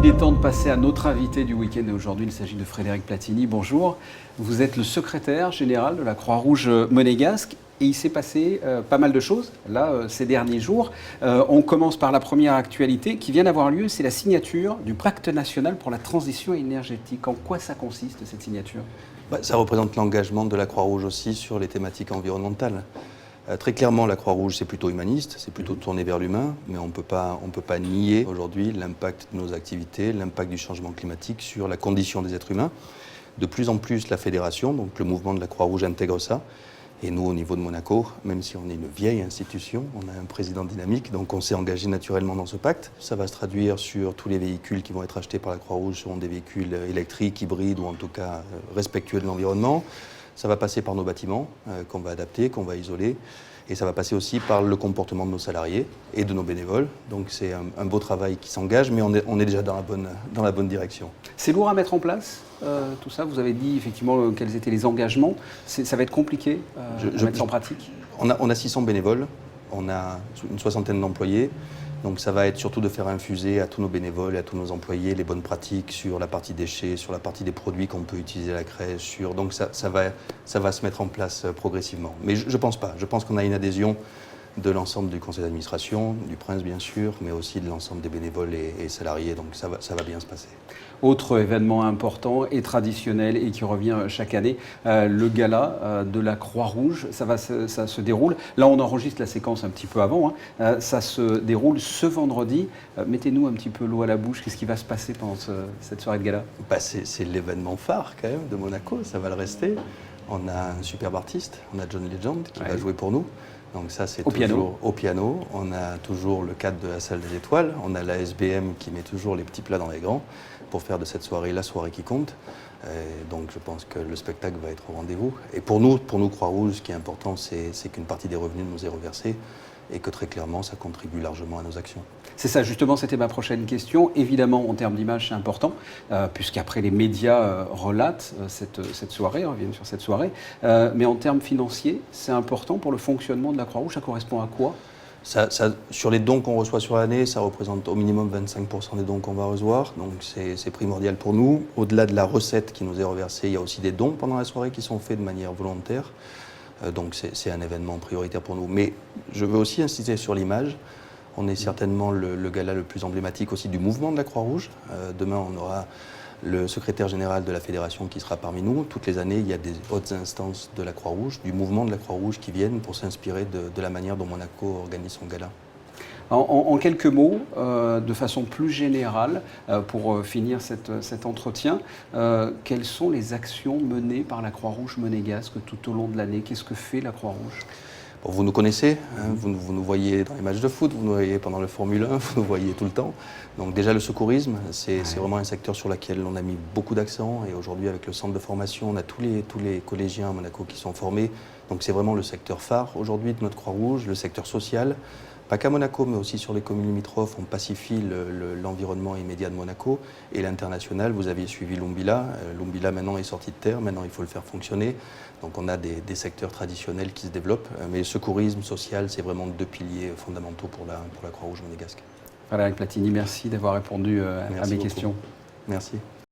Il est temps de passer à notre invité du week-end et aujourd'hui il s'agit de Frédéric Platini. Bonjour, vous êtes le secrétaire général de la Croix-Rouge monégasque et il s'est passé pas mal de choses là ces derniers jours. On commence par la première actualité qui vient d'avoir lieu, c'est la signature du Pacte national pour la transition énergétique. En quoi ça consiste cette signature ? Ça représente l'engagement de la Croix-Rouge aussi sur les thématiques environnementales. Très clairement, la Croix-Rouge, c'est plutôt humaniste, c'est plutôt tourné vers l'humain, mais on ne peut pas nier aujourd'hui l'impact de nos activités, l'impact du changement climatique sur la condition des êtres humains. De plus en plus, la fédération, donc le mouvement de la Croix-Rouge intègre ça. Et nous, au niveau de Monaco, même si on est une vieille institution, on a un président dynamique, donc on s'est engagé naturellement dans ce pacte. Ça va se traduire sur tous les véhicules qui vont être achetés par la Croix-Rouge, seront des véhicules électriques, hybrides ou en tout cas respectueux de l'environnement. Ça va passer par nos bâtiments qu'on va adapter, qu'on va isoler. Et ça va passer aussi par le comportement de nos salariés et de nos bénévoles. Donc c'est un beau travail qui s'engage, mais on est déjà dans la bonne direction. C'est lourd à mettre en place, tout ça. Vous avez dit effectivement quels étaient les engagements. Ça va être compliqué à mettre en pratique. On a 600 bénévoles, on a une soixantaine d'employés. Donc ça va être surtout de faire infuser à tous nos bénévoles et à tous nos employés les bonnes pratiques sur la partie déchets, sur la partie des produits qu'on peut utiliser à la crèche. Donc ça va se mettre en place progressivement. Mais je ne pense pas. Je pense qu'on a une adhésion de l'ensemble du conseil d'administration, du Prince bien sûr, mais aussi de l'ensemble des bénévoles et salariés. Donc ça va bien se passer. Autre événement important et traditionnel et qui revient chaque année, le gala de la Croix-Rouge, ça se déroule. Là, on enregistre la séquence un petit peu avant. Ça se déroule ce vendredi. Mettez-nous un petit peu l'eau à la bouche. Qu'est-ce qui va se passer pendant cette soirée de gala ? C'est l'événement phare quand même de Monaco, ça va le rester. On a un superbe artiste, on a John Legend qui va jouer pour nous. Donc ça, c'est toujours au piano. On a toujours le cadre de la salle des étoiles. On a la SBM qui met toujours les petits plats dans les grands pour faire de cette soirée la soirée qui compte. Donc je pense que le spectacle va être au rendez-vous. Et pour nous Croix-Rouge, ce qui est important, c'est qu'une partie des revenus nous est reversée et que très clairement, ça contribue largement à nos actions. C'est ça, justement, c'était ma prochaine question. Évidemment, en termes d'image, c'est important, puisqu'après les médias relatent cette soirée, reviennent sur cette soirée. Mais en termes financiers, c'est important pour le fonctionnement de la Croix-Rouge. Ça correspond à quoi ? Sur les dons qu'on reçoit sur l'année, ça représente au minimum 25% des dons qu'on va recevoir. Donc c'est primordial pour nous. Au-delà de la recette qui nous est reversée, il y a aussi des dons pendant la soirée qui sont faits de manière volontaire. Donc c'est un événement prioritaire pour nous. Mais je veux aussi insister sur l'image. On est certainement le gala le plus emblématique aussi du mouvement de la Croix-Rouge. Demain, on aura le secrétaire général de la fédération qui sera parmi nous. Toutes les années, il y a des hautes instances de la Croix-Rouge, du mouvement de la Croix-Rouge qui viennent pour s'inspirer de la manière dont Monaco organise son gala. En quelques mots, de façon plus générale, pour finir cet entretien, quelles sont les actions menées par la Croix-Rouge monégasque tout au long de l'année ? Qu'est-ce que fait la Croix-Rouge ? Vous nous connaissez, vous nous voyez dans les matchs de foot, vous nous voyez pendant le Formule 1, vous nous voyez tout le temps. Donc déjà le secourisme, c'est vraiment un secteur sur lequel on a mis beaucoup d'accent. Et aujourd'hui avec le centre de formation, on a tous les collégiens à Monaco qui sont formés. Donc c'est vraiment le secteur phare aujourd'hui de notre Croix-Rouge, le secteur social. Pas qu'à Monaco, mais aussi sur les communes limitrophes, on pacifie l'environnement immédiat de Monaco. Et l'international, vous aviez suivi l'Umbila. L'Umbila maintenant est sorti de terre, maintenant il faut le faire fonctionner. Donc on a des secteurs traditionnels qui se développent. Mais le secourisme social, c'est vraiment deux piliers fondamentaux pour la Croix-Rouge monégasque. Frédéric Platini, merci d'avoir répondu à mes questions. Merci.